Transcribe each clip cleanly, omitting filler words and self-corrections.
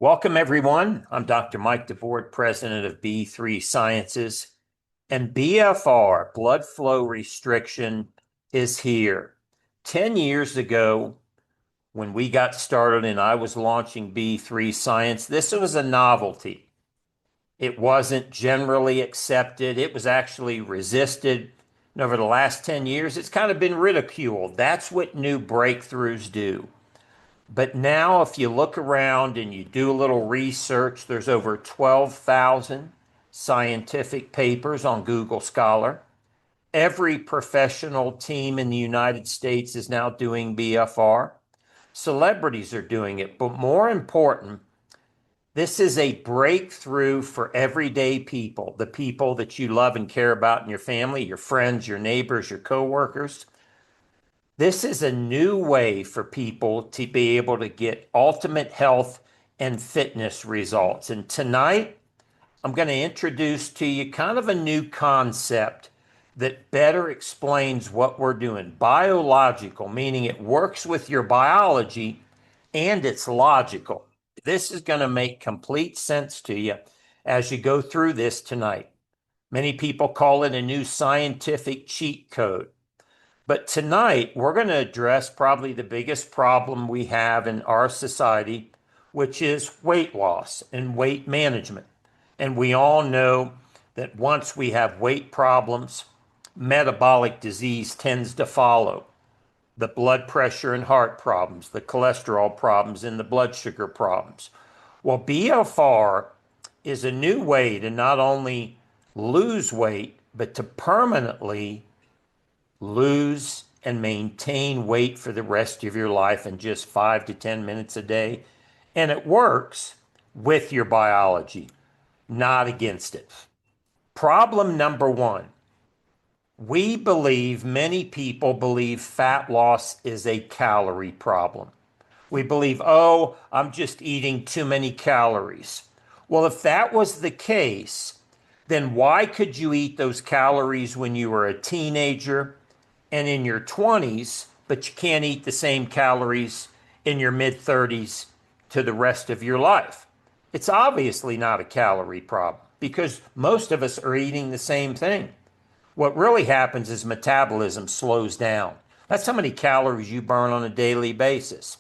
Welcome, everyone. I'm Dr. Mike DeBord, president of B3 Sciences, and BFR, blood flow restriction, is here. 10 years ago, when we got started and I was launching B3 Science, this was a novelty. It wasn't generally accepted. It was actually resisted. And over the last 10 years, it's kind of been ridiculed. That's what new breakthroughs do. But now, if you look around and you do a little research, there's over 12,000 scientific papers on Google Scholar. Every professional team in the United States is now doing BFR. Celebrities are doing it. But more important, this is a breakthrough for everyday people, the people that you love and care about in your family, your friends, your neighbors, your coworkers. This is a new way for people to be able to get ultimate health and fitness results. And tonight, I'm going to introduce to you kind of a new concept that better explains what we're doing. Biological, meaning it works with your biology and it's logical. This is going to make complete sense to you as you go through this tonight. Many people call it a new scientific cheat code. But tonight, we're going to address probably the biggest problem we have in our society, which is weight loss and weight management. And we all know that once we have weight problems, metabolic disease tends to follow. The blood pressure and heart problems, the cholesterol problems, and the blood sugar problems. Well, BFR is a new way to not only lose weight, but to permanently lose and maintain weight for the rest of your life in just 5 to 10 minutes a day. And it works with your biology, not against it. Problem number one, many people believe fat loss is a calorie problem. We believe, oh, I'm just eating too many calories. Well, if that was the case, then why could you eat those calories when you were a teenager and in your 20s, but you can't eat the same calories in your mid-30s to the rest of your life? It's obviously not a calorie problem because most of us are eating the same thing. What really happens is metabolism slows down. That's how many calories you burn on a daily basis.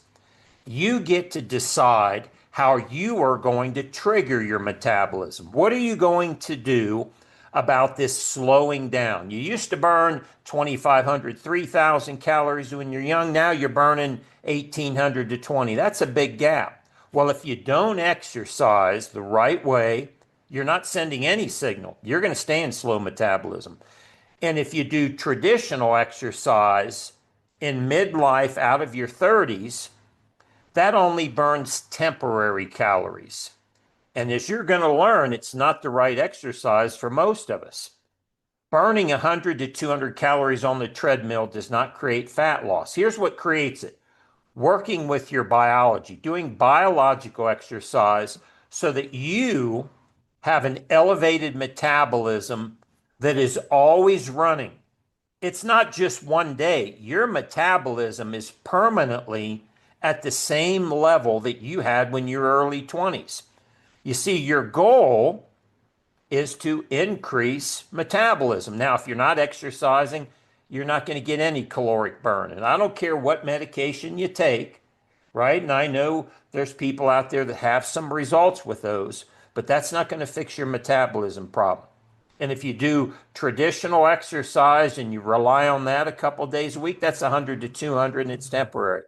You get to decide how you are going to trigger your metabolism. What are you going to do about this slowing down? You used to burn 2,500, 3,000 calories when you're young. Now you're burning 1,800 to 20. That's a big gap. Well, if you don't exercise the right way, you're not sending any signal. You're going to stay in slow metabolism. And if you do traditional exercise in midlife out of your 30s, that only burns temporary calories. And as you're going to learn, it's not the right exercise for most of us. Burning 100 to 200 calories on the treadmill does not create fat loss. Here's what creates it: working with your biology, doing biological exercise so that you have an elevated metabolism that is always running. It's not just one day. Your metabolism is permanently at the same level that you had when you were early 20s. You see, your goal is to increase metabolism. Now, if you're not exercising, you're not going to get any caloric burn. And I don't care what medication you take, right? And I know there's people out there that have some results with those, but that's not going to fix your metabolism problem. And if you do traditional exercise and you rely on that a couple of days a week, that's 100 to 200 and it's temporary.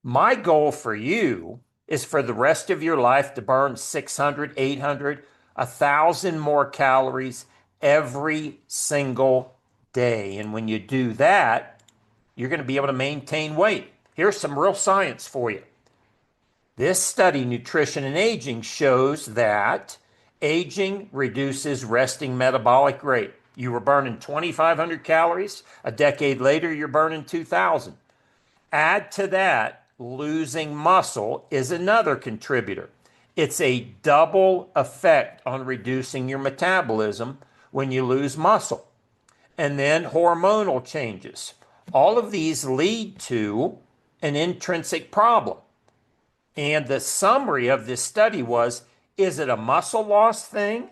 My goal for you is for the rest of your life to burn 600, 800, 1,000 more calories every single day. And when you do that, you're going to be able to maintain weight. Here's some real science for you. This study, Nutrition and Aging, shows that aging reduces resting metabolic rate. You were burning 2,500 calories. A decade later, you're burning 2,000. Add to that, losing muscle is another contributor. It's a double effect on reducing your metabolism when you lose muscle. And then hormonal changes. All of these lead to an intrinsic problem. And the summary of this study was, is it a muscle loss thing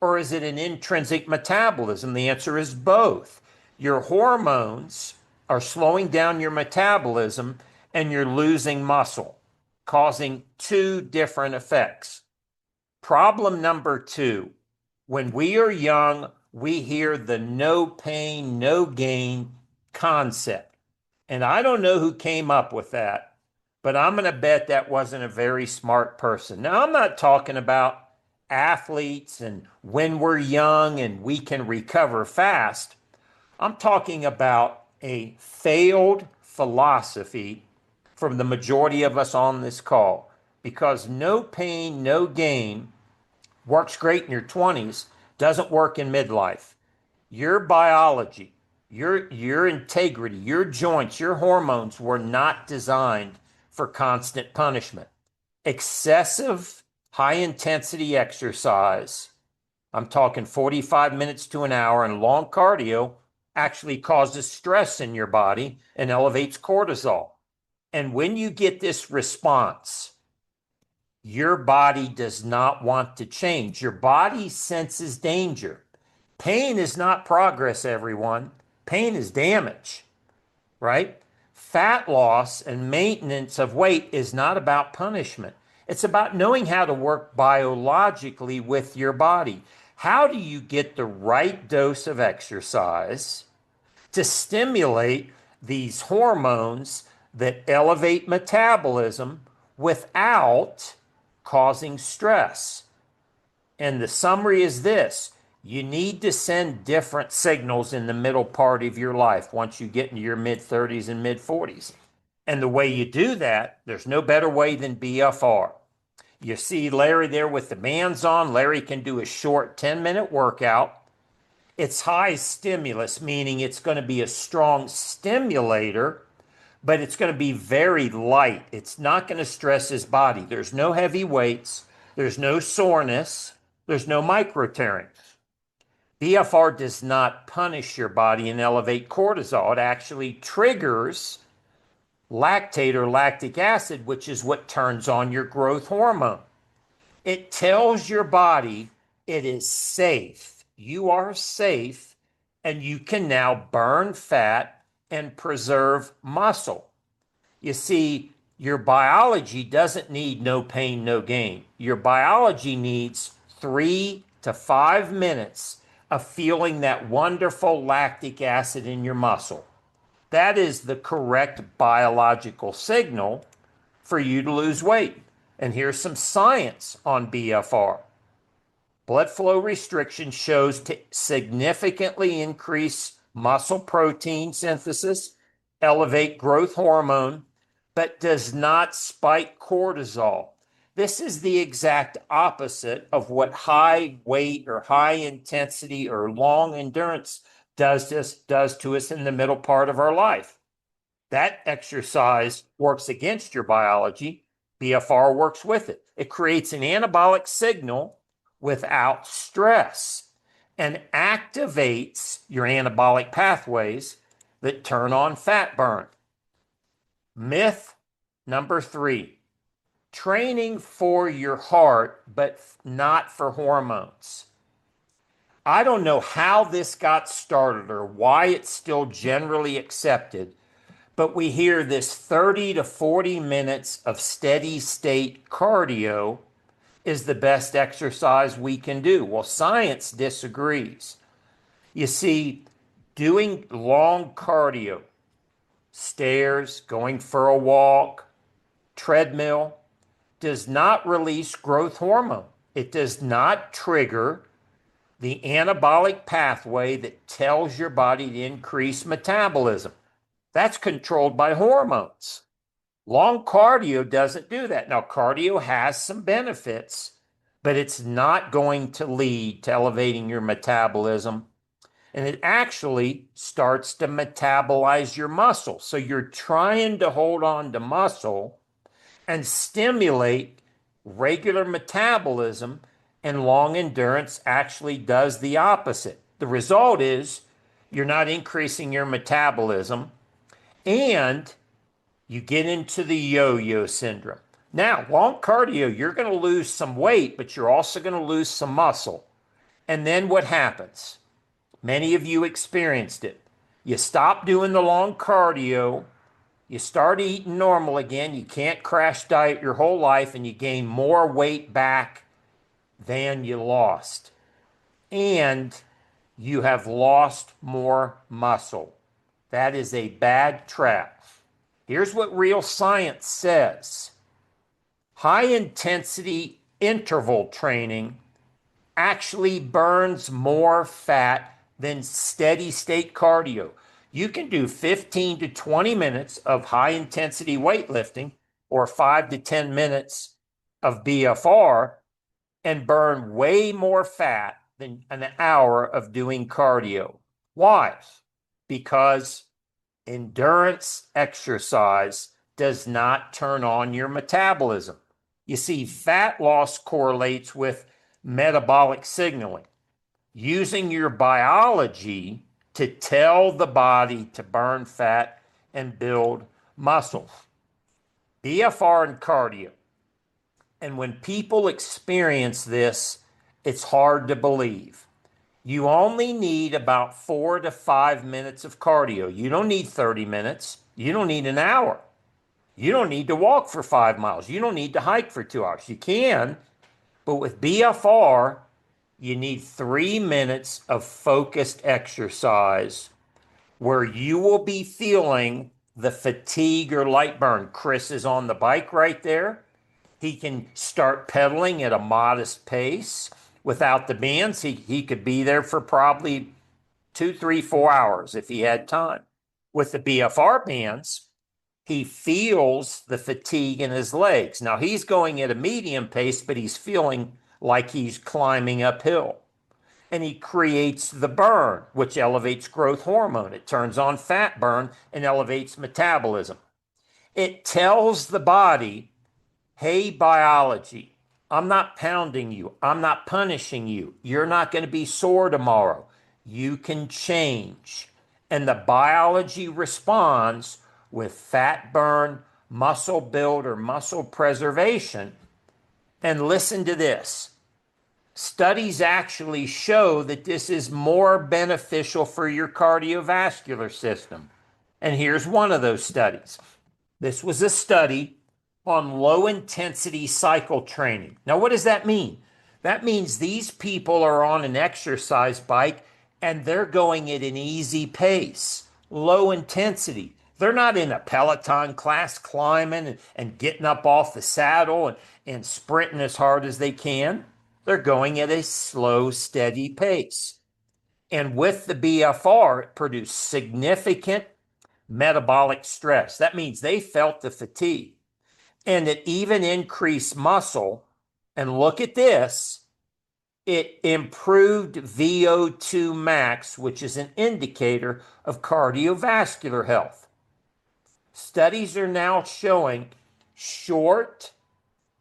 or is it an intrinsic metabolism? The answer is both. Your hormones are slowing down your metabolism and you're losing muscle, causing two different effects. Problem number two, when we are young, we hear the no pain, no gain concept. And I don't know who came up with that, but I'm going to bet that wasn't a very smart person. Now, I'm not talking about athletes and when we're young and we can recover fast. I'm talking about a failed philosophy from the majority of us on this call, because no pain, no gain works great in your 20s, doesn't work in midlife. Your biology, your integrity, your joints, your hormones were not designed for constant punishment. Excessive high intensity exercise, I'm talking 45 minutes to an hour, and long cardio actually causes stress in your body and elevates cortisol. And when you get this response, your body does not want to change. Your body senses danger. Pain is not progress, everyone. Pain is damage, right? Fat loss and maintenance of weight is not about punishment. It's about knowing how to work biologically with your body. How do you get the right dose of exercise to stimulate these hormones that elevate metabolism without causing stress? And the summary is this: you need to send different signals in the middle part of your life once you get into your mid 30s and mid 40s. And the way you do that, there's no better way than BFR. You see Larry there with the bands on. Larry can do a short 10-minute workout. It's high stimulus, meaning it's going to be a strong stimulator, but it's going to be very light. It's not going to stress his body. There's no heavy weights. There's no soreness. There's no micro tearing. BFR does not punish your body and elevate cortisol. It actually triggers lactate or lactic acid, which is what turns on your growth hormone. It tells your body it is safe. You are safe, and you can now burn fat and preserve muscle. You see, your biology doesn't need no pain, no gain. Your biology needs 3 to 5 minutes of feeling that wonderful lactic acid in your muscle. That is the correct biological signal for you to lose weight. And here's some science on BFR. Blood flow restriction shows to significantly increase muscle protein synthesis, elevate growth hormone, but does not spike cortisol. This is the exact opposite of what high weight or high intensity or long endurance does to us in the middle part of our life. That exercise works against your biology. BFR works with it. It creates an anabolic signal without stress and activates your anabolic pathways that turn on fat burn. Myth number 3, training for your heart, but not for hormones. I don't know how this got started or why it's still generally accepted, but we hear this 30 to 40 minutes of steady state cardio is the best exercise we can do. Well, science disagrees. You see, doing long cardio, stairs, going for a walk, treadmill, does not release growth hormone. It does not trigger the anabolic pathway that tells your body to increase metabolism. That's controlled by hormones. Long cardio doesn't do that. Now, cardio has some benefits, but it's not going to lead to elevating your metabolism. And it actually starts to metabolize your muscle. So you're trying to hold on to muscle and stimulate regular metabolism, and long endurance actually does the opposite. The result is you're not increasing your metabolism, and you get into the yo-yo syndrome. Now, long cardio, you're going to lose some weight, but you're also going to lose some muscle. And then what happens? Many of you experienced it. You stop doing the long cardio, you start eating normal again, you can't crash diet your whole life, and you gain more weight back than you lost. And you have lost more muscle. That is a bad trap. Here's what real science says. High intensity interval training actually burns more fat than steady state cardio. You can do 15 to 20 minutes of high intensity weightlifting or 5 to 10 minutes of BFR and burn way more fat than an hour of doing cardio. Why? Because endurance exercise does not turn on your metabolism. You see, fat loss correlates with metabolic signaling, using your biology to tell the body to burn fat and build muscle. BFR and cardio. And when people experience this, it's hard to believe. You only need about 4 to 5 minutes of cardio. You don't need 30 minutes. You don't need an hour. You don't need to walk for 5 miles. You don't need to hike for 2 hours. You can, but with BFR, you need 3 minutes of focused exercise where you will be feeling the fatigue or light burn. Chris is on the bike right there. He can start pedaling at a modest pace. Without the bands, he could be there for probably 2, 3, 4 hours if he had time. With the BFR bands, he feels the fatigue in his legs. Now, he's going at a medium pace, but he's feeling like he's climbing uphill. And he creates the burn, which elevates growth hormone. It turns on fat burn and elevates metabolism. It tells the body, hey, biology, I'm not pounding you. I'm not punishing you. You're not going to be sore tomorrow. You can change. And the biology responds with fat burn, muscle build, or muscle preservation. And listen to this. Studies actually show that this is more beneficial for your cardiovascular system. And here's one of those studies. This was a study on low intensity cycle training. Now, what does that mean? That means these people are on an exercise bike and they're going at an easy pace, low intensity. They're not in a Peloton class climbing and getting up off the saddle and sprinting as hard as they can. They're going at a slow, steady pace. And with the BFR, it produced significant metabolic stress. That means they felt the fatigue. And it even increased muscle. And look at this. It improved VO2 max, which is an indicator of cardiovascular health. Studies are now showing short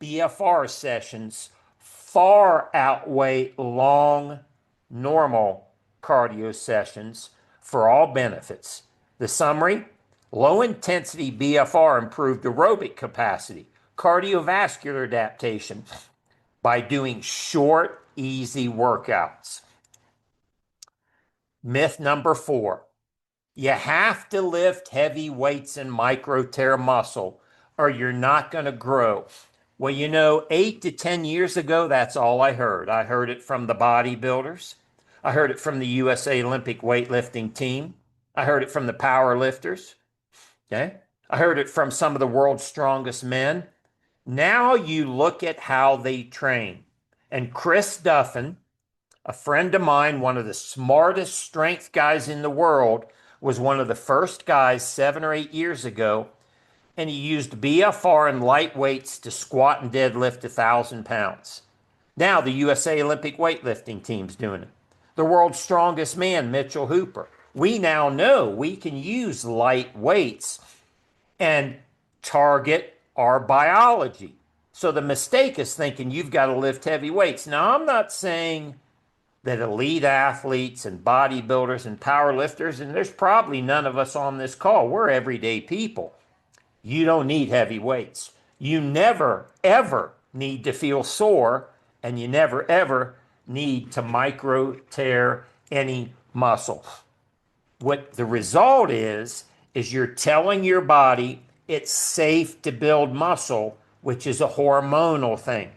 BFR sessions far outweigh long, normal cardio sessions for all benefits. The summary: low intensity BFR improved aerobic capacity, cardiovascular adaptation by doing short, easy workouts. Myth number 4. You have to lift heavy weights and micro tear muscle or you're not going to grow. Well, 8 to 10 years ago, that's all I heard. I heard it from the bodybuilders. I heard it from the USA Olympic weightlifting team. I heard it from the power lifters. Okay. I heard it from some of the world's strongest men. Now you look at how they train. And Chris Duffin, a friend of mine, one of the smartest strength guys in the world, was one of the first guys 7 or 8 years ago, and he used BFR and light weights to squat and deadlift 1,000 pounds. Now the USA Olympic weightlifting team's doing it. The world's strongest man, Mitchell Hooper. We now know we can use light weights and target our biology. So the mistake is thinking you've got to lift heavy weights. Now, I'm not saying that elite athletes and bodybuilders and power lifters, and there's probably none of us on this call, we're everyday people. You don't need heavy weights. You never, ever need to feel sore, and you never, ever need to micro tear any muscle. What the result is you're telling your body it's safe to build muscle, which is a hormonal thing.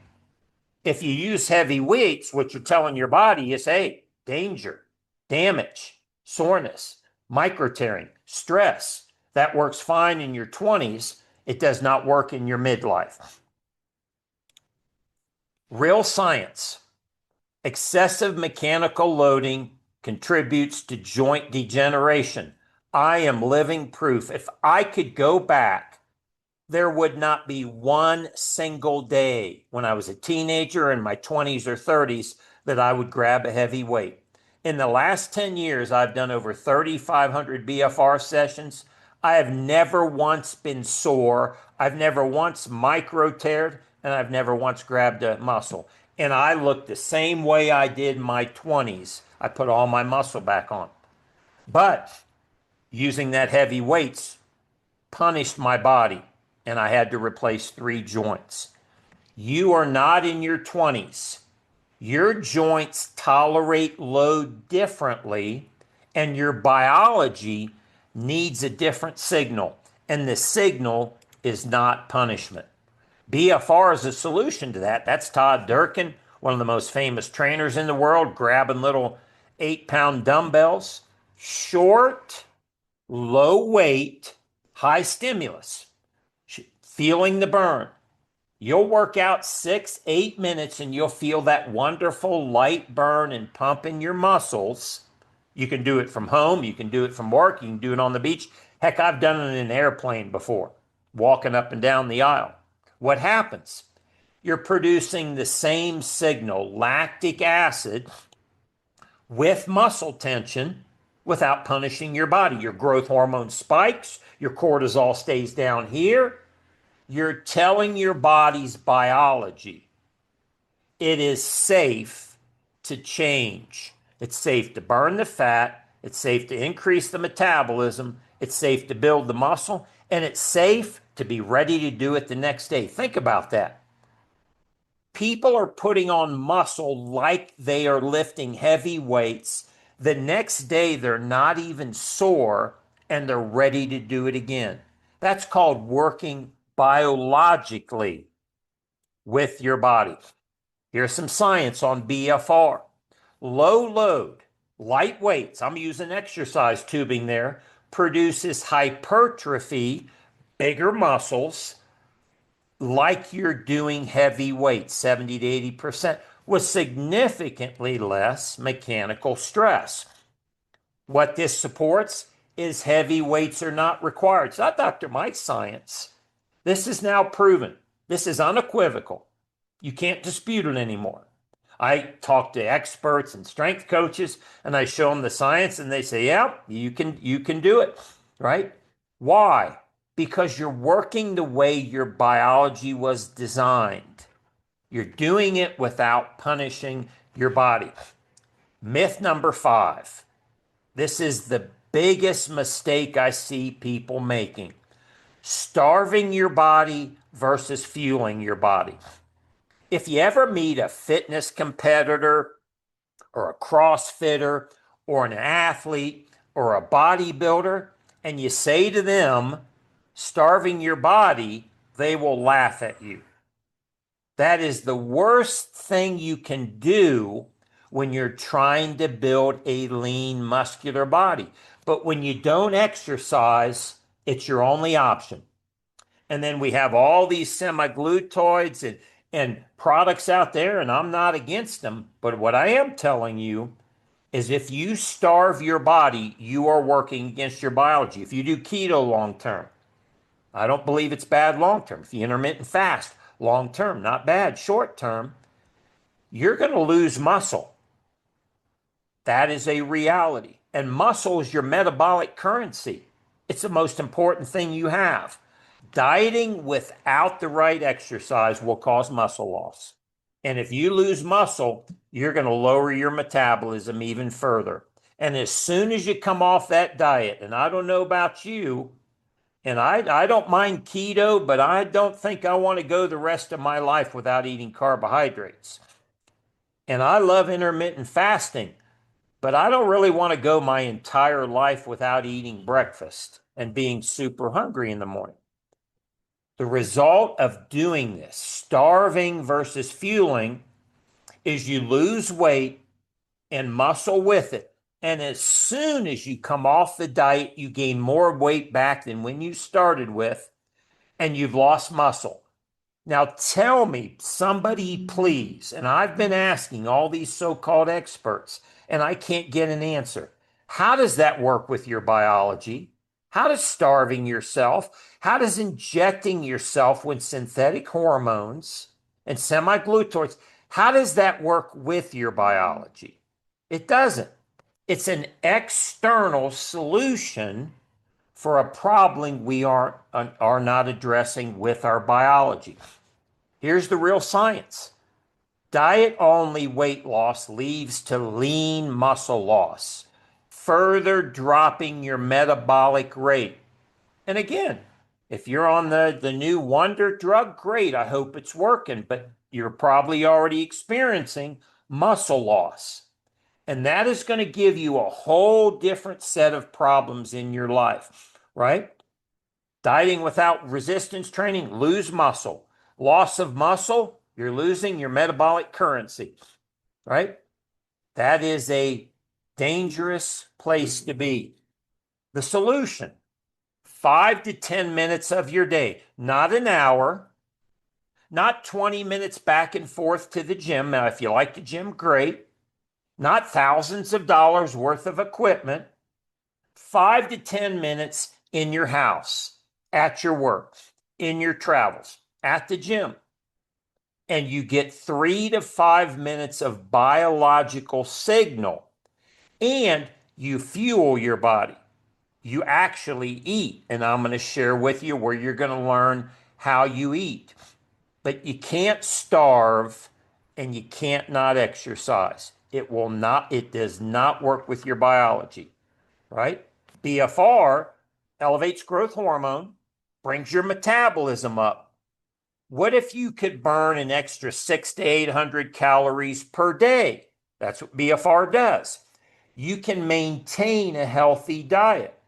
If you use heavy weights, what you're telling your body is, hey, danger, damage, soreness, micro tearing, stress. That works fine in your 20s. It does not work in your midlife. Real science. Excessive mechanical loading contributes to joint degeneration. I am living proof. If I could go back, there would not be one single day when I was a teenager in my 20s or 30s that I would grab a heavy weight. In the last 10 years, I've done over 3,500 BFR sessions. I have never once been sore. I've never once micro teared, and I've never once grabbed a muscle. And I look the same way I did in my 20s. I put all my muscle back on. But using that heavy weights punished my body, and I had to replace 3 joints. You are not in your 20s. Your joints tolerate load differently, and your biology needs a different signal, and the signal is not punishment. BFR is a solution to that. That's Todd Durkin, one of the most famous trainers in the world, grabbing little 8-pound dumbbells. Short, low weight, high stimulus, feeling the burn. You'll work out 6-8 minutes and you'll feel that wonderful light burn and pump in your muscles. You can do it from home. You can do it from work. You can do it on the beach. Heck, I've done it in an airplane before, walking up and down the aisle. What happens? You're producing the same signal, lactic acid, with muscle tension without punishing your body. Your growth hormone spikes. Your cortisol stays down here. You're telling your body's biology it is safe to change. It's safe to burn the fat. It's safe to increase the metabolism. It's safe to build the muscle. And it's safe to be ready to do it the next day. Think about that. People are putting on muscle like they are lifting heavy weights. The next day, they're not even sore and they're ready to do it again. That's called working biologically with your body. Here's some science on BFR. Low load, light weights, I'm using exercise tubing there, produces hypertrophy, bigger muscles, like you're doing heavy weights, 70 to 80%, with significantly less mechanical stress. What this supports is heavy weights are not required. It's not Dr. Mike's science. This is now proven. This is unequivocal. You can't dispute it anymore. I talk to experts and strength coaches and I show them the science and they say, yeah, you can do it, right? Why? Because you're working the way your biology was designed. You're doing it without punishing your body. Myth number 5. This is the biggest mistake I see people making. Starving your body versus fueling your body. If you ever meet a fitness competitor or a CrossFitter or an athlete or a bodybuilder, and you say to them, starving your body, they will laugh at you. That is the worst thing you can do when you're trying to build a lean, muscular body. But when you don't exercise, it's your only option. And then we have all these semaglutides and products out there, and I'm not against them. But what I am telling you is if you starve your body, you are working against your biology. If you do keto long term, I don't believe it's bad long term. If you intermittent fast long term, not bad short term, you're going to lose muscle. That is a reality. And muscle is your metabolic currency. It's the most important thing you have. Dieting without the right exercise will cause muscle loss. And if you lose muscle, you're going to lower your metabolism even further. And as soon as you come off that diet, and I don't know about you, And I don't mind keto, but I don't think I want to go the rest of my life without eating carbohydrates. And I love intermittent fasting, but I don't really want to go my entire life without eating breakfast and being super hungry in the morning. The result of doing this, starving versus fueling, is you lose weight and muscle with it. And as soon as you come off the diet, you gain more weight back than when you started with, and you've lost muscle. Now tell me, somebody please, and I've been asking all these so-called experts, and I can't get an answer. How does that work with your biology? How does starving yourself, how does injecting yourself with synthetic hormones and semi-glutathione, how does that work with your biology? It doesn't. It's an external solution for a problem we are not addressing with our biology. Here's the real science. Diet-only weight loss leads to lean muscle loss, further dropping your metabolic rate. And again, if you're on the new wonder drug, great, I hope it's working, but you're probably already experiencing muscle loss. And that is going to give you a whole different set of problems in your life, right? Dieting without resistance training, lose muscle. Loss of muscle, you're losing your metabolic currency, right? That is a dangerous place to be. The solution, 5 to 10 minutes of your day, not an hour, not 20 minutes back and forth to the gym. Now, if you like the gym, great. Not thousands of dollars worth of equipment. 5 to 10 minutes in your house, at your work, in your travels, at the gym. And you get 3 to 5 minutes of biological signal, and you fuel your body. You actually eat. And I'm going to share with you where you're going to learn how you eat. But you can't starve and you can't not exercise. It does not work with your biology, right? BFR elevates growth hormone, brings your metabolism up. What if you could burn an extra 600 to 800 calories per day? That's what BFR does. You can maintain a healthy diet.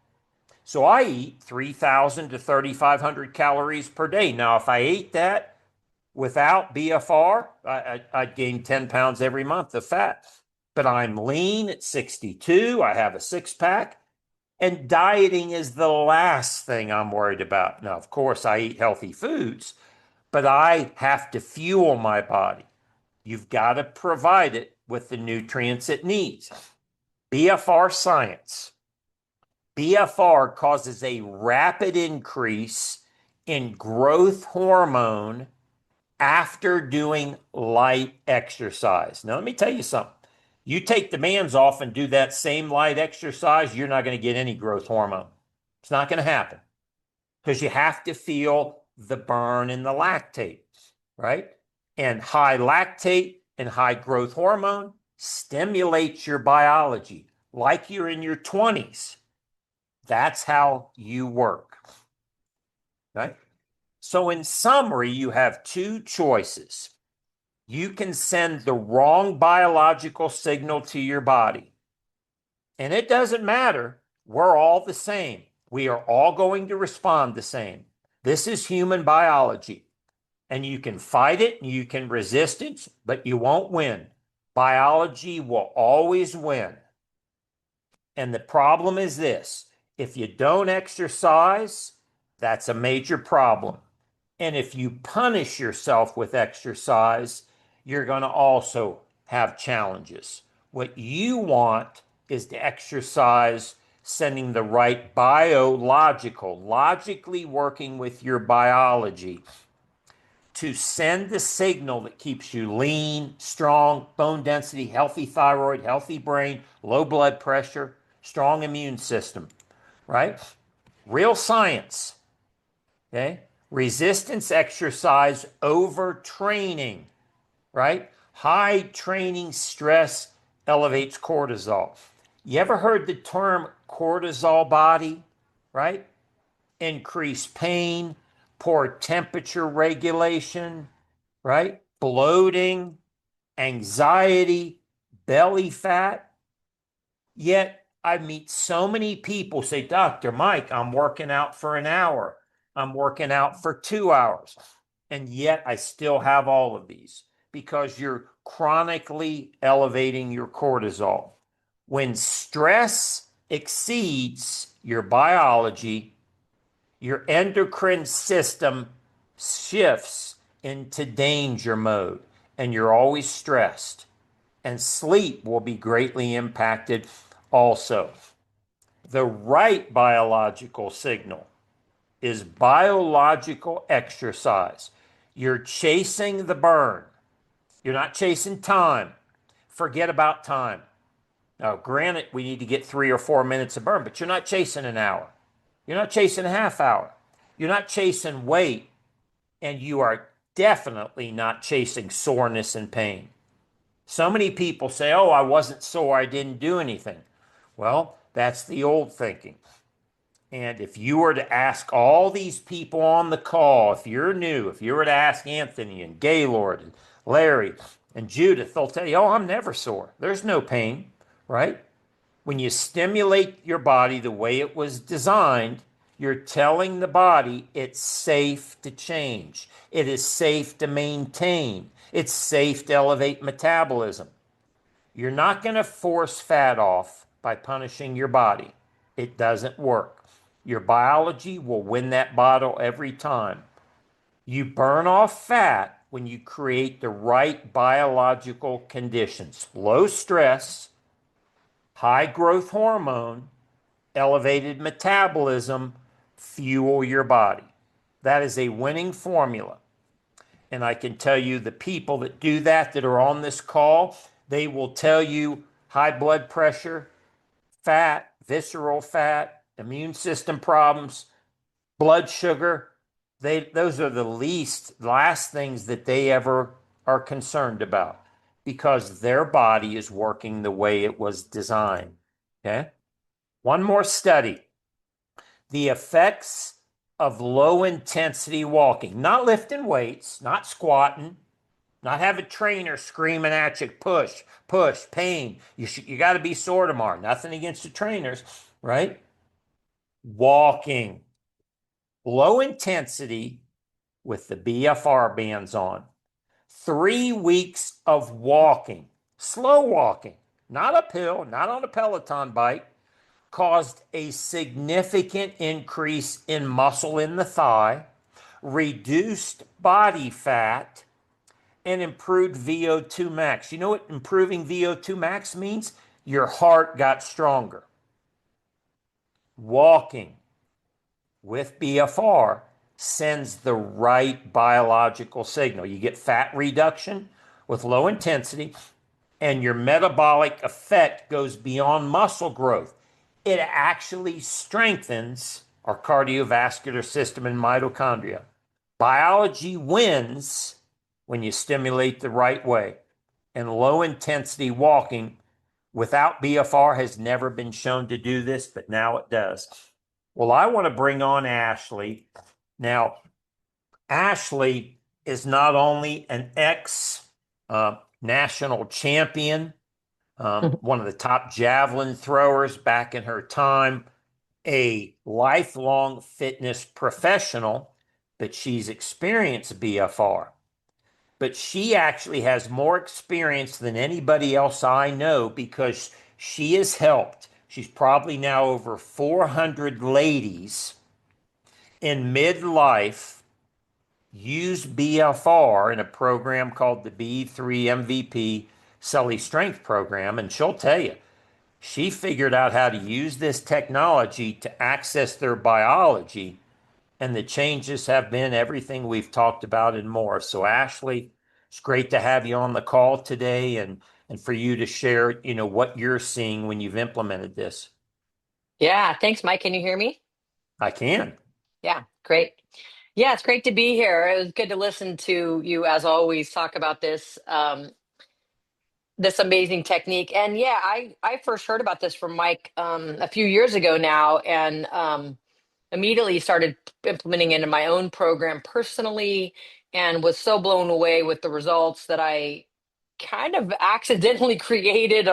So I eat 3,000 to 3,500 calories per day. Now, if I ate that without BFR, I'd gain 10 pounds every month of fat. But I'm lean at 62. I have a six pack. And dieting is the last thing I'm worried about. Now, of course, I eat healthy foods, but I have to fuel my body. You've got to provide it with the nutrients it needs. BFR science. BFR causes a rapid increase in growth hormone after doing light exercise. Now, let me tell you something. You take demands off and do that same light exercise, you're not going to get any growth hormone. It's not going to happen because you have to feel the burn and the lactate, right? And high lactate and high growth hormone stimulates your biology like you're in your 20s. That's how you work, right? So in summary, you have two choices. You can send the wrong biological signal to your body. And it doesn't matter. We're all the same. We are all going to respond the same. This is human biology. And you can fight it, and you can resist it, but you won't win. Biology will always win. And the problem is this. If you don't exercise, that's a major problem. And if you punish yourself with exercise, you're going to also have challenges. What you want is to exercise sending the right logically working with your biology to send the signal that keeps you lean, strong, bone density, healthy thyroid, healthy brain, low blood pressure, strong immune system, right? Real science, okay? Resistance exercise over training, right? High training stress elevates cortisol. You ever heard the term cortisol body, right? increased pain, poor temperature regulation, right? Bloating, anxiety, belly fat. Yet I meet so many people say, Dr. Mike, I'm working out for an hour. I'm working out for 2 hours. And yet I still have all of these because you're chronically elevating your cortisol. When stress exceeds your biology, your endocrine system shifts into danger mode and you're always stressed. And sleep will be greatly impacted also. The right biological signal is biological exercise. You're chasing the burn. You're not chasing time. Forget about time. Now, granted, we need to get 3 or 4 minutes of burn, but you're not chasing an hour. You're not chasing a half hour. You're not chasing weight, and you are definitely not chasing soreness and pain. So many people say, oh, I wasn't sore, I didn't do anything. Well, that's the old thinking. And if you were to ask all these people on the call, if you're new, if you were to ask Anthony and Gaylord and Larry and Judith, they'll tell you, oh, I'm never sore. There's no pain, right? When you stimulate your body the way it was designed, you're telling the body it's safe to change. It is safe to maintain. It's safe to elevate metabolism. You're not going to force fat off by punishing your body. It doesn't work. Your biology will win that battle every time. You burn off fat when you create the right biological conditions. Low stress, high growth hormone, elevated metabolism fuel your body. That is a winning formula. And I can tell you the people that do that are on this call, they will tell you high blood pressure, fat, visceral fat, immune system problems, blood sugar. Those are the last things that they ever are concerned about because their body is working the way it was designed. Okay? One more study. The effects of low intensity walking, not lifting weights, not squatting, not have a trainer screaming at you, push, push, pain. You got to be sore tomorrow. Nothing against the trainers, right? Walking, low intensity with the BFR bands on. 3 weeks of walking, slow walking, not uphill, not on a Peloton bike, caused a significant increase in muscle in the thigh, reduced body fat, and improved VO2 max. You know what improving VO2 max means? Your heart got stronger. Walking with BFR sends the right biological signal. You get fat reduction with low intensity, and your metabolic effect goes beyond muscle growth. It actually strengthens our cardiovascular system and mitochondria. Biology wins when you stimulate the right way. And low intensity walking without BFR has never been shown to do this, but now it does. Well, I want to bring on Ashley. Now, Ashley is not only an ex national champion, one of the top javelin throwers back in her time, a lifelong fitness professional, but she's experienced BFR. But she actually has more experience than anybody else I know because she has helped. She's probably now over 400 ladies in midlife use BFR in a program called the B3 MVP Sully Strength Program. And she'll tell you, she figured out how to use this technology to access their biology, and the changes have been everything we've talked about and more. So, Ashley, it's great to have you on the call today and for you to share, what you're seeing when you've implemented this. Yeah, thanks, Mike. Can you hear me? I can. Yeah, great. Yeah, it's great to be here. It was good to listen to you, as always, talk about this amazing technique. And yeah, I first heard about this from Mike a few years ago now, and immediately started implementing it in my own program personally and was so blown away with the results that I kind of accidentally created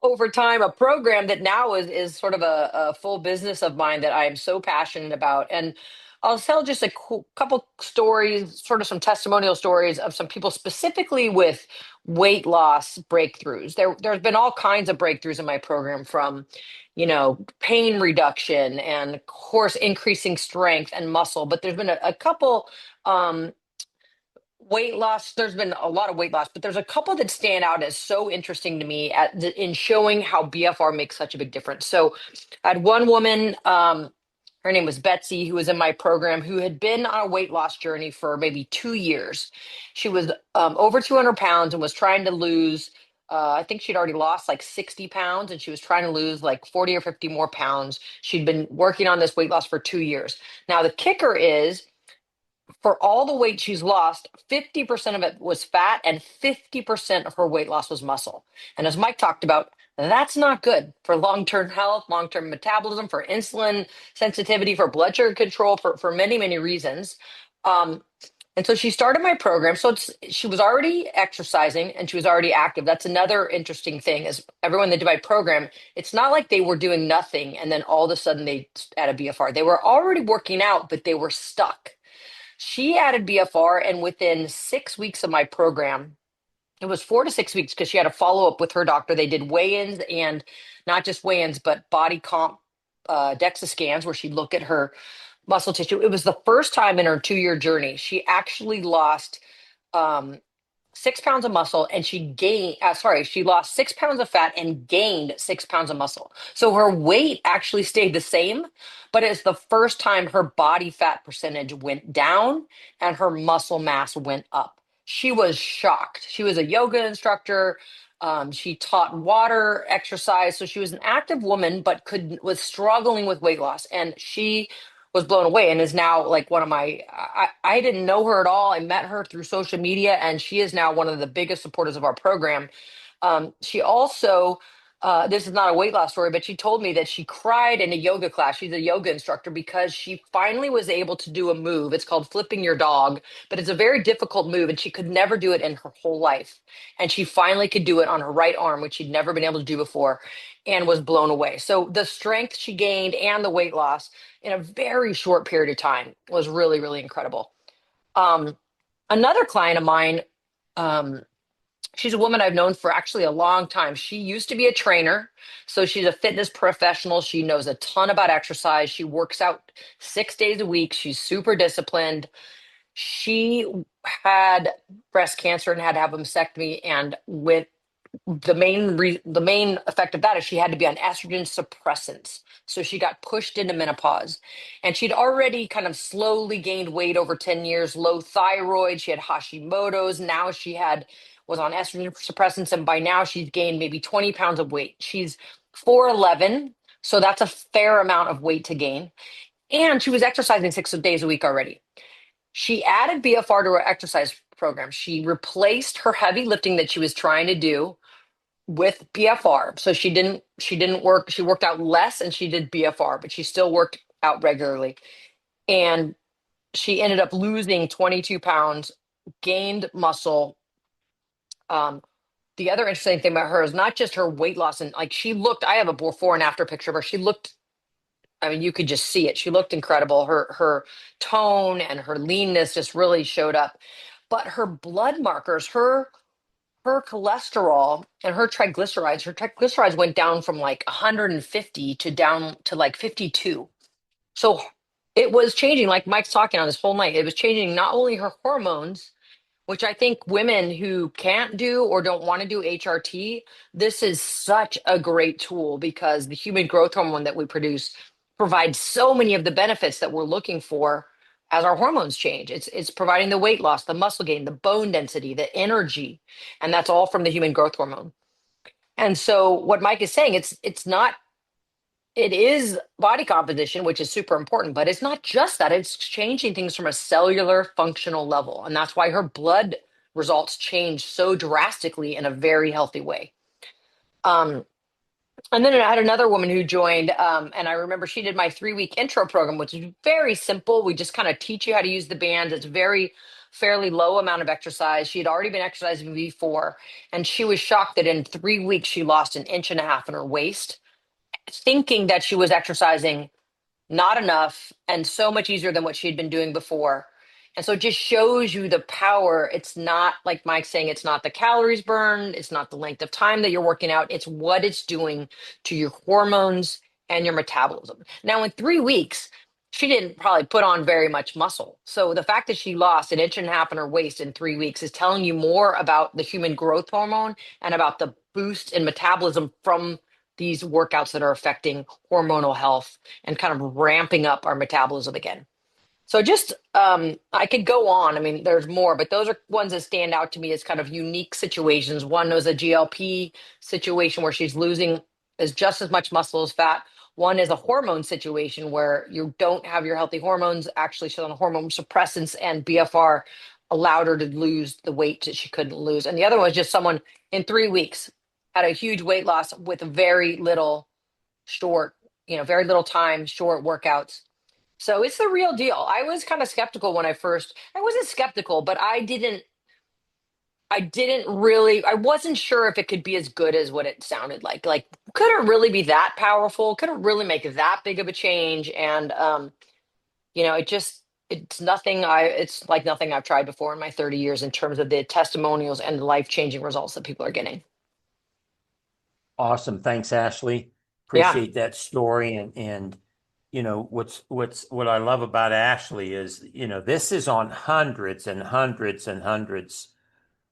over time a program that now is sort of a full business of mine that I am so passionate about. And I'll tell just a couple stories, sort of some testimonial stories of some people specifically with weight loss breakthroughs. There's been all kinds of breakthroughs in my program, from pain reduction and of course increasing strength and muscle, but there's been a couple um, weight loss. There's been a lot of weight loss, but there's a couple that stand out as so interesting to me in showing how BFR makes such a big difference. So I had one woman, her name was Betsy, who was in my program, who had been on a weight loss journey for maybe 2 years. She was over 200 pounds and was trying to lose, I think she'd already lost like 60 pounds, and she was trying to lose like 40 or 50 more pounds. She'd been working on this weight loss for 2 years. Now, the kicker is, for all the weight she's lost, 50% of it was fat and 50% of her weight loss was muscle. And as Mike talked about, that's not good for long-term health, long-term metabolism, for insulin sensitivity, for blood sugar control, for many, many reasons. Um, and so she started my program. So she was already exercising and she was already active. That's another interesting thing, is everyone that did my program, it's not like they were doing nothing and then all of a sudden they added BFR. They were already working out, but they were stuck. She added BFR, and within 6 weeks of my program, it was 4 to 6 weeks because she had a follow up with her doctor. They did weigh ins, and not just weigh ins, but body comp DEXA scans where she'd look at her muscle tissue. It was the first time in her 2 year journey she actually lost um, 6 pounds of muscle, and she lost 6 pounds of fat and gained 6 pounds of muscle. So her weight actually stayed the same, but it's the first time her body fat percentage went down and her muscle mass went up. She was shocked. She was a yoga instructor. She taught water exercise. So she was an active woman, but was struggling with weight loss. And she was blown away and is now like one of my, I didn't know her at all. I met her through social media, and she is now one of the biggest supporters of our program. She also, this is not a weight loss story, but she told me that she cried in a yoga class. She's a yoga instructor because she finally was able to do a move. It's called flipping your dog, but it's a very difficult move, and she could never do it in her whole life. And she finally could do it on her right arm, which she'd never been able to do before, and was blown away. So the strength she gained and the weight loss in a very short period of time was really, really incredible. Um, Another client of mine, um, she's a woman I've known for actually a long time. She used to be a trainer, so she's a fitness professional. She knows a ton about exercise. She works out 6 days a week. She's super disciplined. She had breast cancer and had to have a mastectomy, and went the main effect of that is she had to be on estrogen suppressants. So she got pushed into menopause, and she'd already kind of slowly gained weight over 10 years, low thyroid. She had Hashimoto's. Now she was on estrogen suppressants. And by now she's gained maybe 20 pounds of weight. She's 4'11". So that's a fair amount of weight to gain. And she was exercising 6 days a week already. She added BFR to her exercise program. She replaced her heavy lifting that she was trying to do with BFR. So she didn't work, she worked out less and she did BFR, but she still worked out regularly. And she ended up losing 22 pounds, gained muscle. Um, the other interesting thing about her is not just her weight loss, and like she looked, I have a before and after picture of her. She looked, I mean, you could just see it. She looked incredible. Her tone and her leanness just really showed up. But her blood markers, her cholesterol and her triglycerides went down from like 150 to down to like 52. So it was changing, like Mike's talking on this whole night. It was changing not only her hormones, which I think women who can't do or don't want to do HRT, this is such a great tool because the human growth hormone that we produce provides so many of the benefits that we're looking for as our hormones change. It's providing the weight loss, the muscle gain, the bone density, the energy, and that's all from the human growth hormone. And so what Mike is saying, it's not, it is body composition, which is super important, but it's not just that. It's changing things from a cellular functional level. And that's why her blood results change so drastically in a very healthy way. Um, And then I had another woman who joined, and I remember she did my 3 week intro program, which is very simple. We just kind of teach you how to use the bands. It's very fairly low amount of exercise. She had already been exercising before, and she was shocked that in 3 weeks she lost an inch and a half in her waist, thinking that she was exercising not enough and so much easier than what she had been doing before. And so it just shows you the power. It's not like Mike's saying, it's not the calories burned, it's not the length of time that you're working out, it's what it's doing to your hormones and your metabolism. Now, in 3 weeks, she didn't probably put on very much muscle. So the fact that she lost an inch and a half in her waist in 3 weeks is telling you more about the human growth hormone and about the boost in metabolism from these workouts that are affecting hormonal health and kind of ramping up our metabolism again. So just I could go on. I mean, there's more, but those are ones that stand out to me as kind of unique situations. One was a GLP situation where she's losing as just as much muscle as fat. One is a hormone situation where you don't have your healthy hormones. Actually, she's on hormone suppressants, and BFR allowed her to lose the weight that she couldn't lose. And the other one was just someone in 3 weeks had a huge weight loss with very little short, very little time, short workouts. So it's the real deal. I was kind of skeptical when I wasn't skeptical, but I wasn't sure if it could be as good as what it sounded like. Like, could it really be that powerful? Could it really make that big of a change? And, it's like nothing I've tried before in my 30 years in terms of the testimonials and the life-changing results that people are getting. Awesome. Thanks, Ashley. Yeah. Appreciate that story. And what I love about Ashley is, this is on hundreds and hundreds and hundreds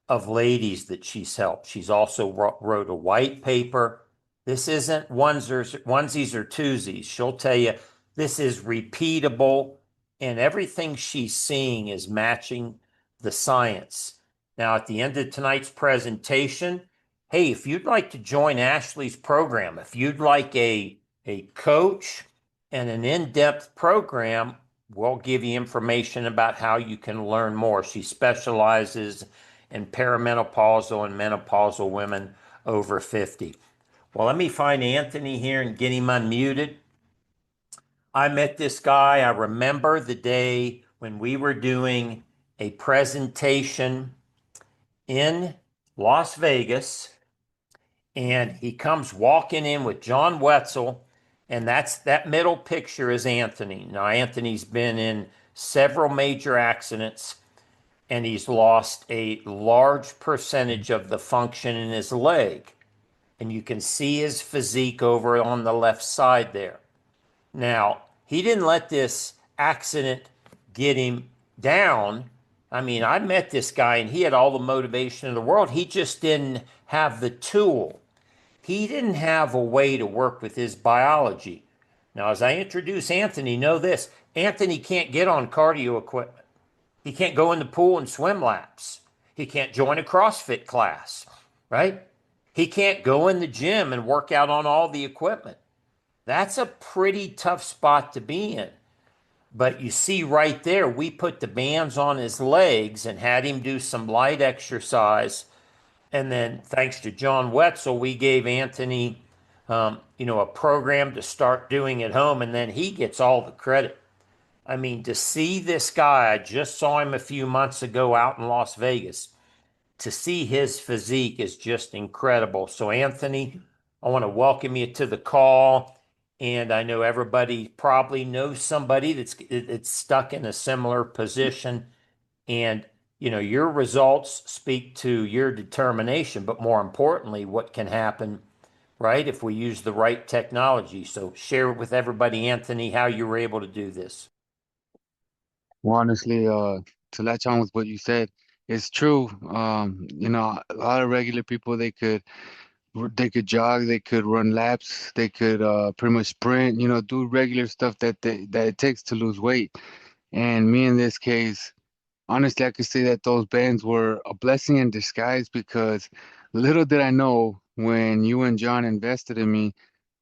of ladies that she's helped. She's also wrote a white paper. This isn't onesies or twosies. She'll tell you this is repeatable, and everything she's seeing is matching the science. Now, at the end of tonight's presentation, hey, if you'd like to join Ashley's program, if you'd like a coach and an in-depth program, we'll give you information about how you can learn more. She specializes in perimenopausal and menopausal women over 50. Well, let me find Anthony here and get him unmuted. I met this guy. I remember the day when we were doing a presentation in Las Vegas, and he comes walking in with John Wetzel, and that middle picture is Anthony. Now, Anthony's been in several major accidents, and he's lost a large percentage of the function in his leg. And you can see his physique over on the left side there. Now, he didn't let this accident get him down. I mean, I met this guy and he had all the motivation in the world. He just didn't have the tool. He didn't have a way to work with his biology. Now, as I introduce Anthony, know this: Anthony can't get on cardio equipment. He can't go in the pool and swim laps. He can't join a CrossFit class, right? He can't go in the gym and work out on all the equipment. That's a pretty tough spot to be in. But you see right there, we put the bands on his legs and had him do some light exercise. And then, thanks to John Wetzel, we gave Anthony, a program to start doing at home, and then he gets all the credit. I mean, to see this guy, I just saw him a few months ago out in Las Vegas. To see his physique is just incredible. So, Anthony, I want to welcome you to the call. And I know everybody probably knows somebody that's stuck in a similar position. And, your results speak to your determination, but more importantly, what can happen, right, if we use the right technology. So, share with everybody, Anthony, how you were able to do this. Well, honestly, to latch on with what you said, it's true. A lot of regular people they could jog, they could run laps, they could pretty much sprint, do regular stuff that it takes to lose weight. And me in this case, honestly, I could say that those bands were a blessing in disguise because little did I know when you and John invested in me,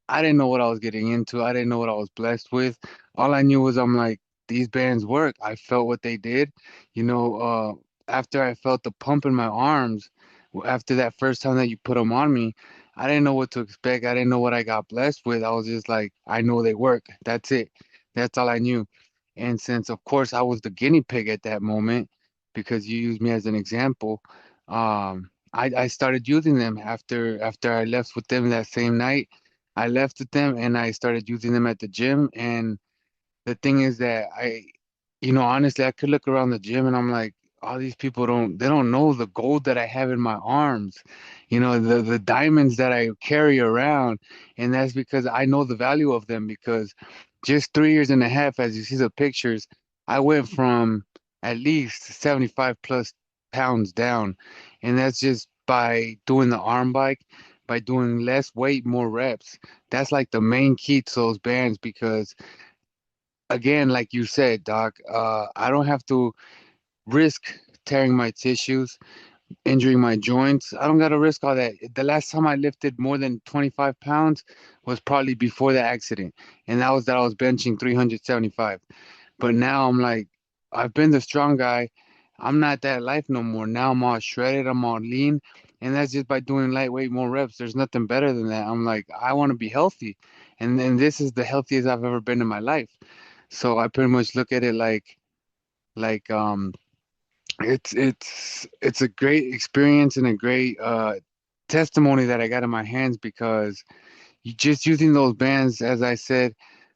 I didn't know what I was getting into. I didn't know what I was blessed with. All I knew was I'm like, these bands work. I felt what they did. You know, after I felt the pump in my arms, after that first time that you put them on me, I didn't know what to expect. I didn't know what I got blessed with. I was just like, I know they work. That's it. That's all I knew. And since, of course, I was the guinea pig at that moment, because you used me as an example, I started using them after I left with them that same night. I left with them and I started using them at the gym. And the thing is that honestly, I could look around the gym and I'm like, all these people they don't know the gold that I have in my arms, the diamonds that I carry around. And that's because I know the value of them, because just 3 years and a half, as you see the pictures, I went from at least 75 plus pounds down. And that's just by doing the arm bike, by doing less weight, more reps. That's like the main key to those bands, because again, like you said, Doc, I don't have to risk tearing my tissues, injuring my joints. I don't got to risk all that. The last time I lifted more than 25 pounds was probably before the accident, and that I was benching 375. But now I'm like, I've been the strong guy. I'm not that life no more. Now I'm all shredded, I'm all lean, and that's just by doing lightweight, more reps. There's nothing better than that. I'm like, I want to be healthy, and this is the healthiest I've ever been in my life. So I pretty much look at it like it's a great experience and a great testimony that I got in my hands, because you just using those bands, as I said,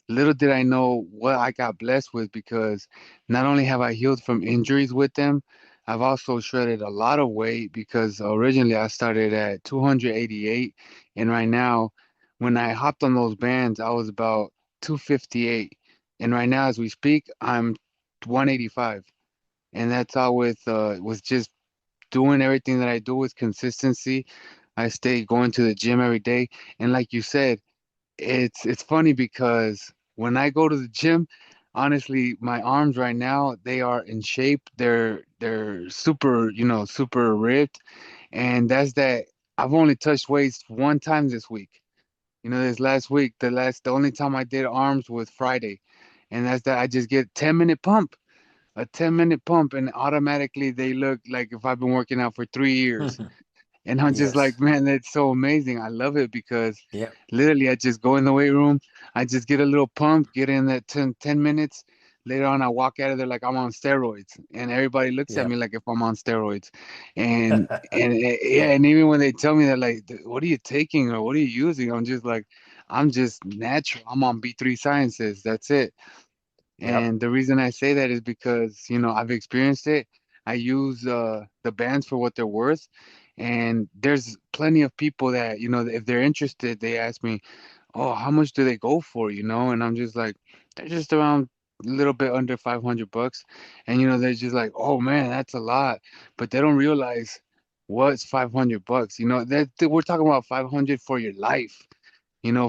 little did I know what I got blessed with, because not only have I healed from injuries with them, I've also shredded a lot of weight, because originally I started at 288, and right now, when I hopped on those bands, I was about 258, and right now, as we speak, I'm 185, and that's all with just doing everything that I do with consistency. I stay going to the gym every day, and like you said, it's funny because when I go to the gym, honestly, my arms right now, they are in shape. They're super, super ripped. And that's that I've only touched weights one time this week. This last week, the only time I did arms was Friday. And that's that I just get 10-minute pump, a 10-minute pump, and automatically they look like if I've been working out for 3 years. And I'm just like, Yes. man, that's so amazing. I love it, because Yeah. literally I just go in the weight room, I just get a little pump, get in that 10 minutes. Later on, I walk out of there like I'm on steroids. And everybody looks at Yeah. me like if I'm on steroids. And yeah, Yeah. and even when they tell me that, like, what are you taking or what are you using? I'm just like, I'm just natural. I'm on B3 Sciences. That's it. Yep. And the reason I say that is because, I've experienced it. I use the bands for what they're worth. And there's plenty of people that, if they're interested, they ask me, oh, how much do they go for, And I'm just like, they're just around a little bit under 500 bucks. And, they're just like, oh man, that's a lot. But they don't realize what's 500 bucks. We're talking about 500 for your life,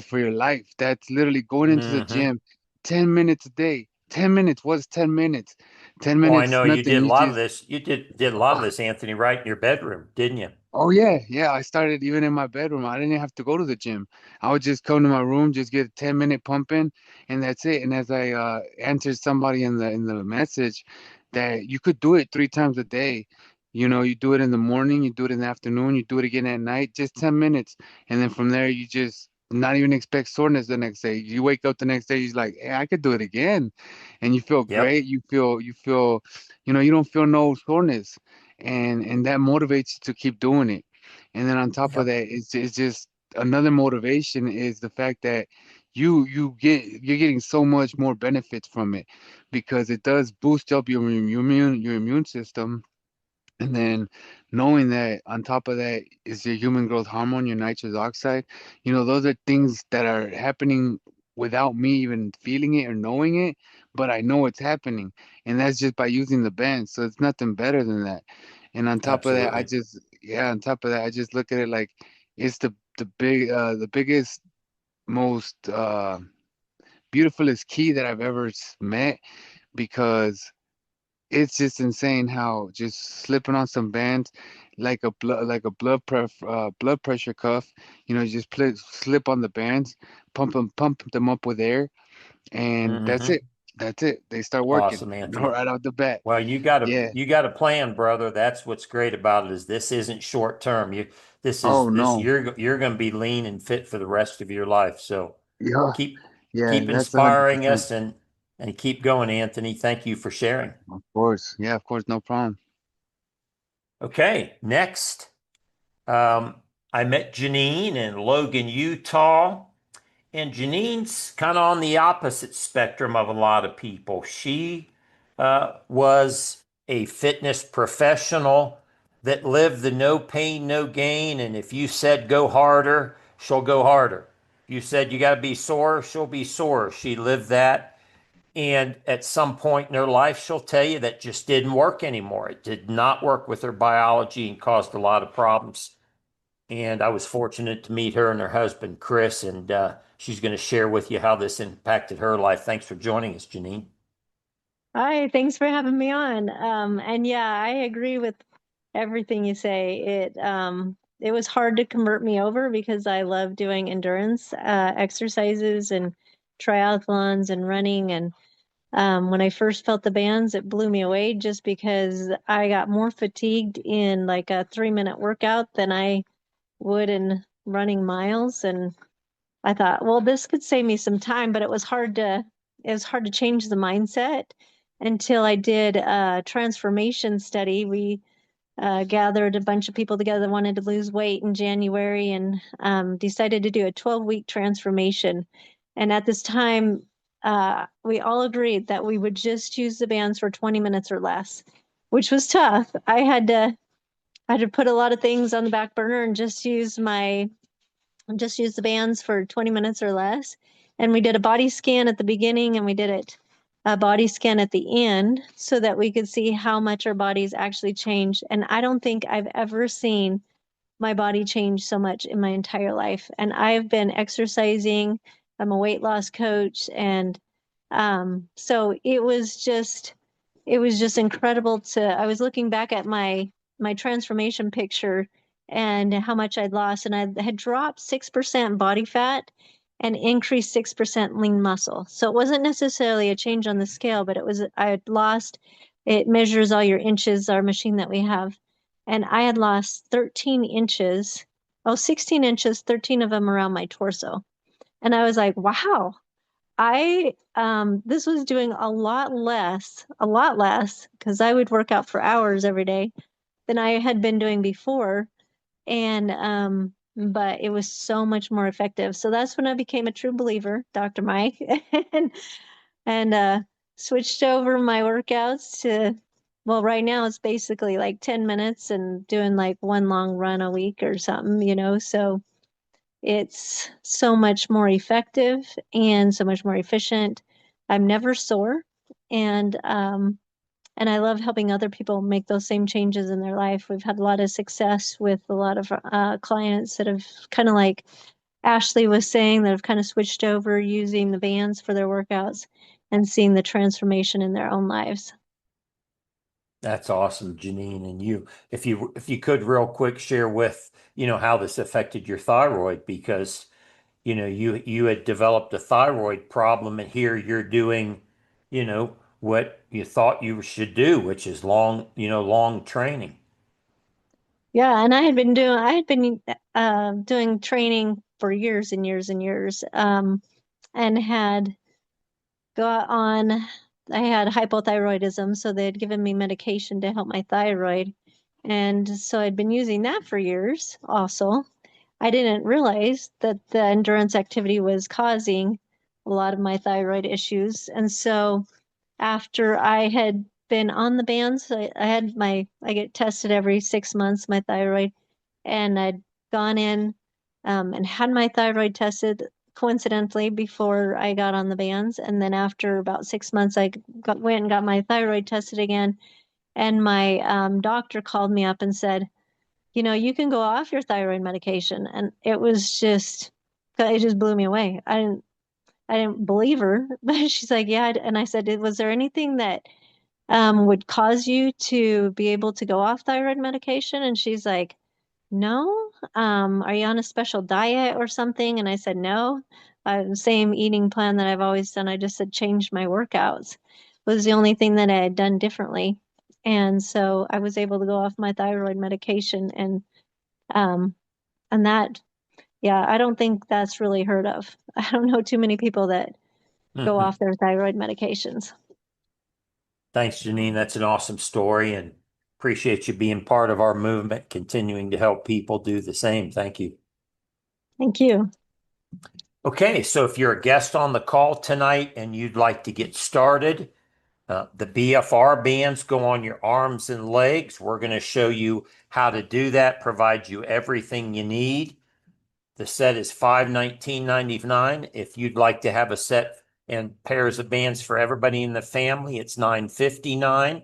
for your life. That's literally going into the Hmm. gym 10 minutes a day. 10 minutes. What's 10 minutes? 10 Oh, I minutes, know you nothing. did a You lot of just, this. You did a lot of this, Anthony, right in your bedroom, didn't you? oh yeah, yeah. I started even in my bedroom. I didn't have to go to the gym. I would just come to my room, just get a 10-minute pump in, and that's it. And as I answered somebody in the message, that you could do it 3 times a day. You do it in the morning, you do it in the afternoon, you do it again at night, just 10 minutes. And then from there, you just not even expect soreness the next day. You wake up the next day, you're like, hey, I could do it again. And you feel Yep. great. You feel, you don't feel no soreness, and that motivates you to keep doing it. And then on top of Yep. that, it's just another motivation is the fact that you're getting so much more benefits from it, because it does boost up your immune system. And then knowing that on top of that is your human growth hormone, your nitrous oxide, those are things that are happening without me even feeling it or knowing it, but I know it's happening. And that's just by using the band. So it's nothing better than that. And on top of that, Absolutely. on top of that, I just look at it like it's the biggest, most beautifulest key that I've ever met, because it's just insane how just slipping on some bands like a blood pressure cuff, just slip on the bands, pump them up with air, and that's Hmm. it. that's it. They start working Awesome, Anthony. right off the bat. Well, Yeah. you got a plan, brother. That's what's great about it is this isn't short term. Oh no. You're going to be lean and fit for the rest of your life. So Yeah. keep Yeah. keep That's inspiring 100%. us and keep going, Anthony. Thank you for sharing. Of course. Yeah. Of course. No problem. Okay, next, um, I met Janine in Logan, Utah. And Janine's kind of on the opposite spectrum of a lot of people. She was a fitness professional that lived the no pain, no gain. And if you said go harder, she'll go harder. If you said you got to be sore, she'll be sore. She lived that. And at some point in her life, she'll tell you that just didn't work anymore. It did not work with her biology and caused a lot of problems. And I was fortunate to meet her and her husband, Chris, and she's going to share with you how this impacted her life. Thanks for joining us, Janine. Hi, thanks for having me on. And yeah, I agree with everything you say. It was hard to convert me over because I love doing endurance exercises and triathlons and running. And when I first felt the bands, it blew me away just because I got more fatigued in like a 3-minute workout than I would in running miles. And I thought, well, this could save me some time, but it was hard to change the mindset until I did a transformation study. We gathered a bunch of people together that wanted to lose weight in January and decided to do a 12-week transformation. And at this time, we all agreed that we would just use the bands for 20 minutes or less, which was tough. I had to put a lot of things on the back burner and just use the bands for 20 minutes or less. And we did a body scan at the beginning and we did a body scan at the end so that we could see how much our bodies actually changed. And I don't think I've ever seen my body change so much in my entire life. And I've been exercising. I'm a weight loss coach. And so it was just incredible I was looking back at my transformation picture and how much I'd lost, and I had dropped 6% body fat and increased 6% lean muscle. So it wasn't necessarily a change on the scale, but I had lost, it measures all your inches, our machine that we have. And I had lost 13 inches, 16 inches, 13 of them around my torso. And I was like, wow, this was doing a lot less, because I would work out for hours every day than I had been doing before. And but it was so much more effective. So that's when I became a true believer, Dr. Mike, and and switched over my workouts to, well, right now it's basically like 10 minutes and doing like one long run a week or something. So it's so much more effective and so much more efficient. I'm never sore, and I love helping other people make those same changes in their life. We've had a lot of success with a lot of clients that have kind of like Ashley was saying, that have kind of switched over using the bands for their workouts and seeing the transformation in their own lives. That's awesome, Janine. And if you could real quick share with, how this affected your thyroid because, you had developed a thyroid problem and here you're doing, what you thought you should do, which is long training. Yeah, and I had been doing training for years and years and years, and had got on. I had hypothyroidism, so they had given me medication to help my thyroid, and so I'd been using that for years. Also, I didn't realize that the endurance activity was causing a lot of my thyroid issues, and so after I had been on the bands, I get tested every 6 months, my thyroid, and I'd gone in and had my thyroid tested coincidentally before I got on the bands. And then after about 6 months, went and got my thyroid tested again. And my doctor called me up and said, you can go off your thyroid medication. And it just blew me away. I didn't believe her, but she's like, yeah. And I said, was there anything that would cause you to be able to go off thyroid medication? And she's like, no. Are you on a special diet or something? And I said, no. Same eating plan that I've always done. I just had changed my workouts. Was the only thing that I had done differently. And so I was able to go off my thyroid medication um, and that, yeah, I don't think that's really heard of. I don't know too many people that go Mhm. off their thyroid medications. Thanks, Janine. That's an awesome story, and appreciate you being part of our movement, continuing to help people do the same. Thank you. Thank you. Okay, so if you're a guest on the call tonight and you'd like to get started, the BFR bands go on your arms and legs. We're going to show you how to do that, provide you everything you need. The set is $519.99. If you'd like to have a set and pairs of bands for everybody in the family, it's $959.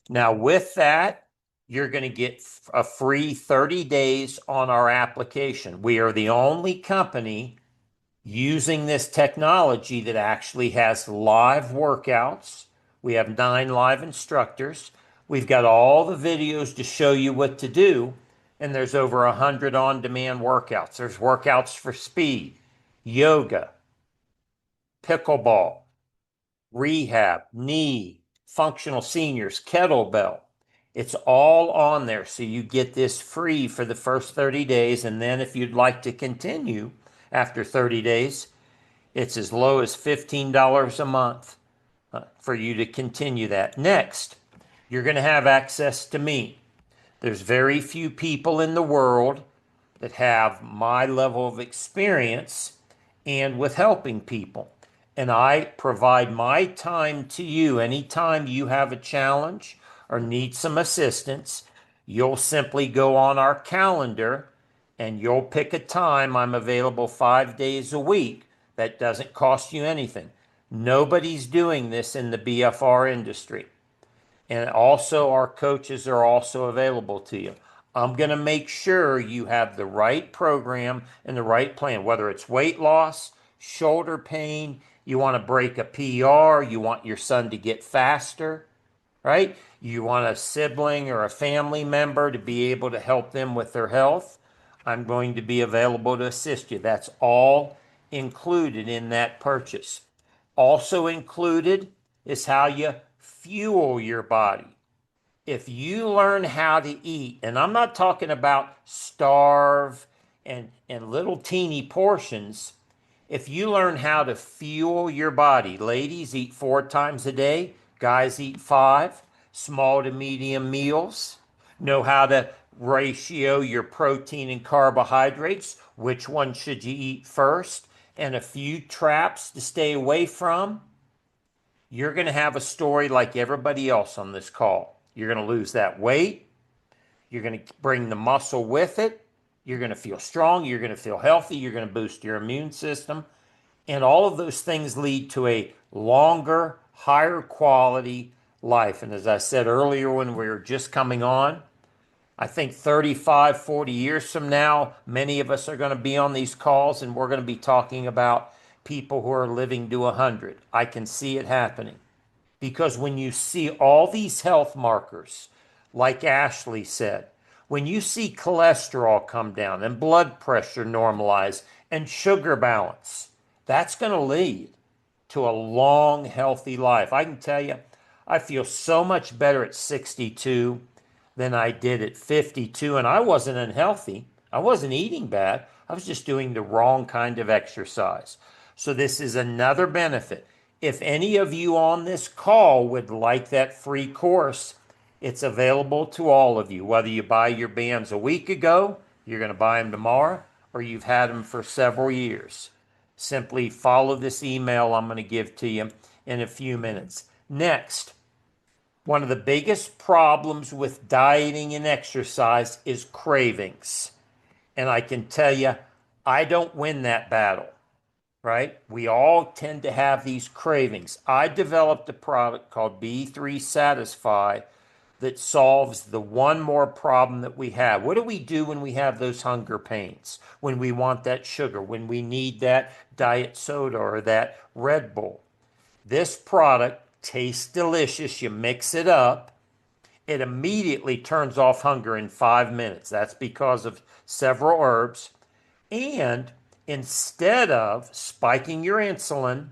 Now, with that, you're going to get a free 30 days on our application. We are the only company using this technology that actually has live workouts. We have 9 live instructors. We've got all the videos to show you what to do. And there's over 100 on-demand workouts. There's workouts for speed, yoga, pickleball, rehab, knee, functional seniors, kettlebell. It's all on there. So you get this free for the first 30 days. And then if you'd like to continue after 30 days, it's as low as $15 a month for you to continue that. Next, you're going to have access to me. There's very few people in the world that have my level of experience and with helping people. And I provide my time to you anytime you have a challenge or need some assistance. You'll simply go on our calendar and you'll pick a time. I'm available 5 days a week. That doesn't cost you anything. Nobody's doing this in the BFR industry. And also, our coaches are also available to you. I'm going to make sure you have the right program and the right plan, whether it's weight loss, shoulder pain, you want to break a PR, you want your son to get faster, right? You want a sibling or a family member to be able to help them with their health. I'm going to be available to assist you. That's all included in that purchase. Also included is how you fuel your body. If you learn how to eat, and I'm not talking about starve and little teeny portions, if you learn how to fuel your body, ladies eat 4 times a day, guys eat 5, small to medium meals, know how to ratio your protein and carbohydrates, which one should you eat first, and a few traps to stay away from, you're going to have a story like everybody else on this call. You're going to lose that weight. You're going to bring the muscle with it. You're going to feel strong. You're going to feel healthy. You're going to boost your immune system. And all of those things lead to a longer, higher quality life. And as I said earlier when we were just coming on, I think 35, 40 years from now, many of us are going to be on these calls and we're going to be talking about people who are living to 100. I can see it happening. Because when you see all these health markers, like Ashley said, when you see cholesterol come down and blood pressure normalize and sugar balance, that's going to lead to a long, healthy life. I can tell you, I feel so much better at 62 than I did at 52, and I wasn't unhealthy. I wasn't eating bad. I was just doing the wrong kind of exercise. So this is another benefit. If any of you on this call would like that free course, it's available to all of you. Whether you buy your bands a week ago, you're going to buy them tomorrow, or you've had them for several years. Simply follow this email I'm going to give to you in a few minutes. Next, one of the biggest problems with dieting and exercise is cravings. And I can tell you, I don't win that battle, right? We all tend to have these cravings. I developed a product called B3 Satisfy that solves the one more problem that we have. What do we do when we have those hunger pains? When we want that sugar, when we need that diet soda or that Red Bull? This product tastes delicious. You mix it up It immediately turns off hunger in 5 minutes. That's because of several herbs. And instead of spiking your insulin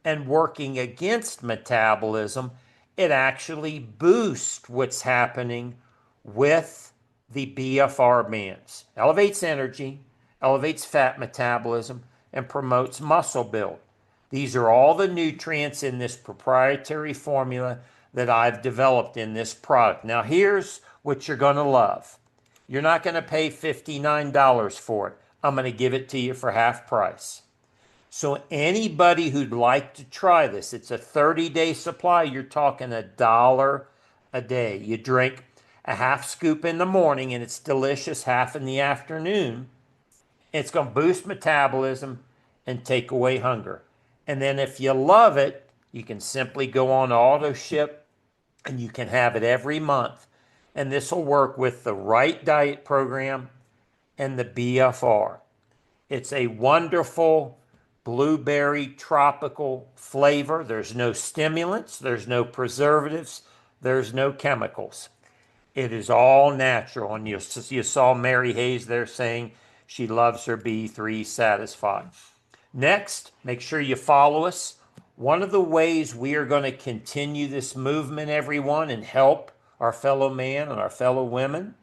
and working against metabolism, it actually boosts what's happening with the BFR bands. Elevates energy, elevates fat metabolism, and promotes muscle build. These are all the nutrients in this proprietary formula that I've developed in this product. Now, here's what you're going to love. You're not going to pay $59 for it. I'm going to give it to you for half price. So anybody who'd like to try this, it's a 30-day supply. You're talking $1 a day. You drink a half scoop in the morning and it's delicious, half in the afternoon. It's going to boost metabolism and take away hunger. And then if you love it, you can simply go on auto ship and you can have it every month. And this will work with the right diet program and the BFR. It's a wonderful blueberry tropical flavor. There's no stimulants, there's no preservatives, there's no chemicals. It is all natural. And you saw Mary Hayes there saying she loves her B3 Satisfied. Next, make sure you follow us. One of the ways we are going to continue this movement, everyone, and help our fellow man and our fellow women,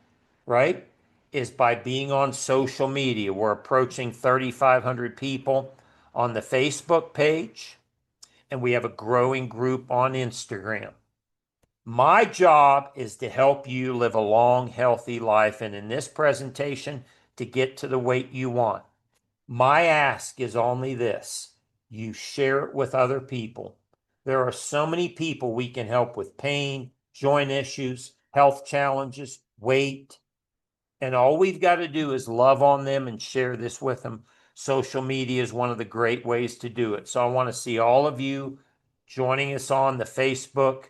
right, is by being on social media. We're approaching 3,500 people on the Facebook page, and we have a growing group on Instagram. My job is to help you live a long, healthy life, and in this presentation, to get to the weight you want. My ask is only this: you share it with other people. There are so many people we can help with pain, joint issues, health challenges, weight, and all we've got to do is love on them and share this with them. Social media is one of the great ways to do it. So I want to see all of you joining us on the Facebook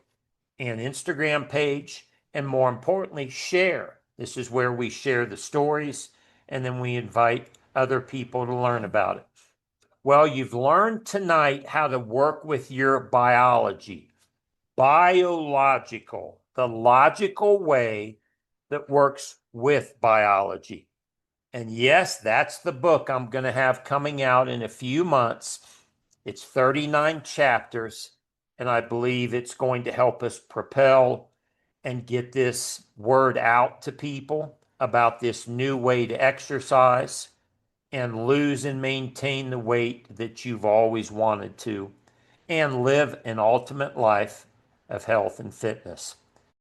and Instagram page, and more importantly, share. This is where we share the stories and then we invite other people to learn about it. Well, you've learned tonight how to work with your biology, biological, the logical way that works with biology. And yes, that's the book I'm going to have coming out in a few months. It's 39 chapters, and I believe it's going to help us propel and get this word out to people about this new way to exercise and lose and maintain the weight that you've always wanted to, and live an ultimate life of health and fitness.